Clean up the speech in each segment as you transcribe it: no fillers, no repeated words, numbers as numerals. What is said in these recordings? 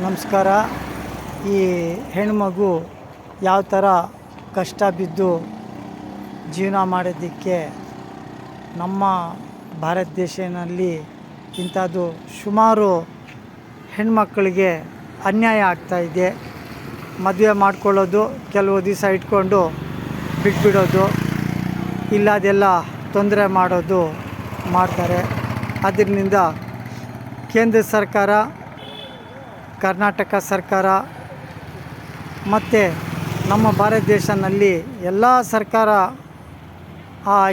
ನಮಸ್ಕಾರ. ಈ ಹೆಣ್ಮಗು ಯಾವ ಥರ ಕಷ್ಟ ಬಿದ್ದು ಜೀವನ ಮಾಡೋದಕ್ಕೆ ನಮ್ಮ ಭಾರತ ದೇಶದಲ್ಲಿ ಇಂಥದ್ದು ಸುಮಾರು ಹೆಣ್ಮಕ್ಳಿಗೆ ಅನ್ಯಾಯ ಆಗ್ತಾಯಿದೆ. ಮದುವೆ ಮಾಡ್ಕೊಳ್ಳೋದು, ಕೆಲವು ದಿವಸ ಇಟ್ಕೊಂಡು ಬಿಟ್ಬಿಡೋದು, ಇಲ್ಲದೆಲ್ಲ ತೊಂದರೆ ಮಾಡೋದು ಮಾಡ್ತಾರೆ. ಅದರಿಂದ ಕೇಂದ್ರ ಸರ್ಕಾರ, ಕರ್ನಾಟಕ ಸರ್ಕಾರ ಮತ್ತು ನಮ್ಮ ಭಾರತ ದೇಶದಲ್ಲಿ ಎಲ್ಲ ಸರ್ಕಾರ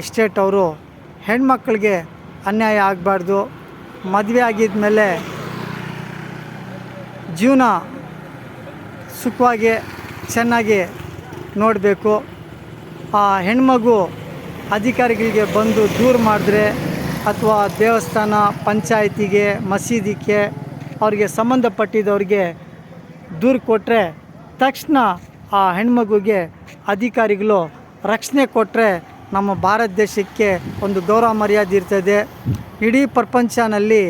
ಸ್ಟೇಟ್ ಅವರು ಹೆಣ್ಮಕ್ಳಿಗೆ ಅನ್ಯಾಯ ಆಗಬಾರ್ದು. ಮದುವೆ ಆಗಿದ್ಮೇಲೆ ಜೀವನ ಸುಖವಾಗಿ ಚೆನ್ನಾಗಿ ನೋಡಬೇಕು. ಆ ಹೆಣ್ಮಗು ಅಧಿಕಾರಿಗಳಿಗೆ ಬಂದು ದೂರು ಮಾಡಿದ್ರೆ ಅಥವಾ ದೇವಸ್ಥಾನ, ಪಂಚಾಯತಿಗೆ, ಮಸೀದಿಗೆ ಅವ್ರಿಗೆ ಸಂಬಂಧಪಟ್ಟಿದ್ದವ್ರಿಗೆ ದೂರು ಕೊಟ್ಟರೆ ತಕ್ಷಣ ಆ ಹೆಣ್ಮಗುಗೆ ಅಧಿಕಾರಿಗಳು ರಕ್ಷಣೆ ಕೊಟ್ಟರೆ ನಮ್ಮ ಭಾರತ ದೇಶಕ್ಕೆ ಒಂದು ಗೌರವ ಮರ್ಯಾದೆ ಇರ್ತದೆ. ಇಡೀ ಪ್ರಪಂಚನಲ್ಲಿ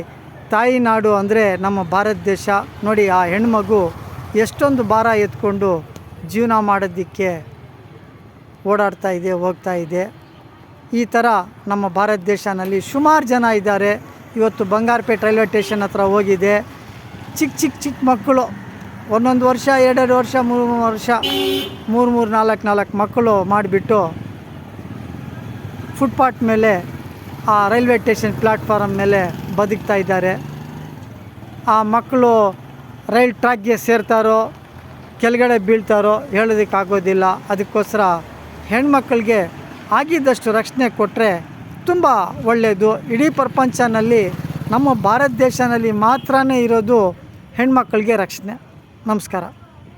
ತಾಯಿ ನಾಡು ಅಂದರೆ ನಮ್ಮ ಭಾರತ ದೇಶ. ನೋಡಿ, ಆ ಹೆಣ್ಮಗು ಎಷ್ಟೊಂದು ಭಾರ ಎತ್ಕೊಂಡು ಜೀವನ ಮಾಡೋದಕ್ಕೆ ಓಡಾಡ್ತಾ ಇದೆ, ಹೋಗ್ತಾ ಇದೆ. ಈ ಥರ ನಮ್ಮ ಭಾರತ ದೇಶದಲ್ಲಿ ಸುಮಾರು ಜನ ಇದ್ದಾರೆ. ಇವತ್ತು ಬಂಗಾರಪೇಟೆ ರೈಲ್ವೆ ಸ್ಟೇಷನ್ ಹತ್ರ ಹೋಗಿದೆ. ಚಿಕ್ಕ ಮಕ್ಕಳು, 1 ವರ್ಷ, 2 ವರ್ಷ, 3 ವರ್ಷ, 4 ಮಕ್ಕಳು ಮಾಡಿಬಿಟ್ಟು ಫುಟ್ಪಾತ್ ಮೇಲೆ, ಆ ರೈಲ್ವೆ ಸ್ಟೇಷನ್ ಪ್ಲ್ಯಾಟ್ಫಾರಮ್ ಮೇಲೆ ಬದುಕ್ತಾ ಇದ್ದಾರೆ. ಆ ಮಕ್ಕಳು ರೈಲ್ ಟ್ರ್ಯಾಕ್ಗೆ ಸೇರ್ತಾರೋ ಕೆಳಗಡೆ ಬೀಳ್ತಾರೋ ಹೇಳೋದಕ್ಕಾಗೋದಿಲ್ಲ. ಅದಕ್ಕೋಸ್ಕರ ಹೆಣ್ಮಕ್ಳಿಗೆ ಆಗಿದ್ದಷ್ಟು ರಕ್ಷಣೆ ಕೊಟ್ಟರೆ ತುಂಬ ಒಳ್ಳೆಯದು. ಇಡೀ ಪ್ರಪಂಚನಲ್ಲಿ ನಮ್ಮ ಭಾರತ ದೇಶದಲ್ಲಿ ಮಾತ್ರನೇ ಇರೋದು ಹೆಣ್ಮಕ್ಳಿಗೆ ರಕ್ಷಣೆ. ನಮಸ್ಕಾರ.